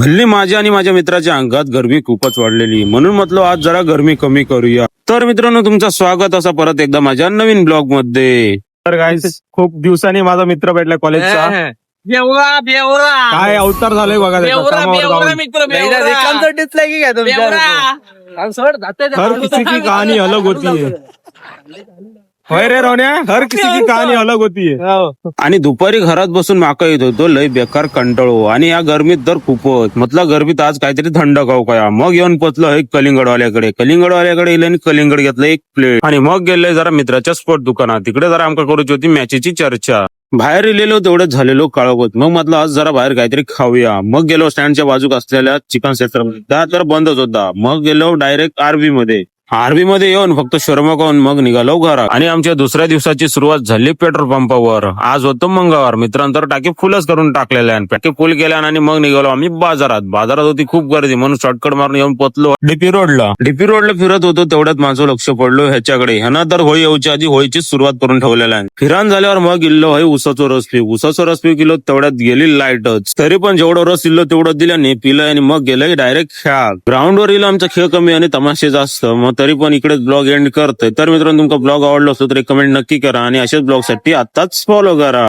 हल्ली माझ्या आणि माझ्या मित्राच्या अंगात गरमी खूपच वाढलेली, म्हणून म्हटलं आज जरा गरमी कमी करूया. तर मित्रांनो, तुमचं स्वागत असं परत एकदा माझ्या नवीन ब्लॉग मध्ये. तर गाईस खूप दिवसांनी माझा मित्र भेटला कॉलेजचा. बेवरा बेवरा काय अवतार झालंय बघा त्याचा बेवरा कामावर बेवरा जाऊन. मित्र बेवरा बेवरा हर किसी की कहानी अलग होती है. होय रे रोन्या, हर किसी की कहानी अलग होती है. आणि दुपारी घरात बसून माका येत होतो, लय बेकार कंटाळो. आणि या गरमीत तर खूपच म्हटलं गरमीत आज काहीतरी थंड खाऊ काय. मग येऊन पोचलो एक कलिंगडवाल्याकडे इले आणि कलिंगड घेतलं एक प्लेट. आणि मग गेले जरा मित्राच्या स्पोर्ट दुकानात. तिकडे जरा आमका करूची होती मॅचेची चर्चा. बाहेर इलेलो तेवढंच झालेलो काळोखत. मग म्हटलं आज जरा बाहेर काहीतरी खाऊया. मग गेलो स्टँडच्या बाजूक असलेल्या चिकन सेंटर मध्ये. त्या तर बंदच होता. मग गेलो डायरेक्ट आरबी मध्ये येऊन फक्त शर्मा खाऊन मग निघालो घरात. आणि आमच्या दुसऱ्या दिवसाची सुरुवात झाली पेट्रोल पंपावर. आज होतो मंगळवार. मित्रांतर टाकी फुलच करून टाकलेल्या. टाकी फुल केल्या आणि मग निघालो आम्ही बाजारात होती खूप गर्दी, म्हणून शॉर्टकट मारून येऊन पोचलो डीपी रोडला फिरत होतो. तेवढ्यात माझं लक्ष पडलो ह्याच्याकडे. ह्यानं तर होळी येऊच्या आधी होळीची सुरुवात करून ठेवलेला आहे. फिरान झाल्यावर मग गेलो होय उसाचं रस पिऊ किलो. तेवढ्यात गेली लाईटच. तरी पण जेवढं रस दिलं तेवढं दिल्याने पिलं आणि मग गेलं डायरेक्ट खेळात. ग्राउंडवर येईल आमचा खेळ कमी आणि तमाशे जास्त. मग तरी पण इकडे ब्लॉग एंड करतोय. तर मित्रांनो, तुमचा ब्लॉग आवडला असतो तर कमेंट नक्की करा आणि अशाच ब्लॉग साठी आताच फॉलो करा.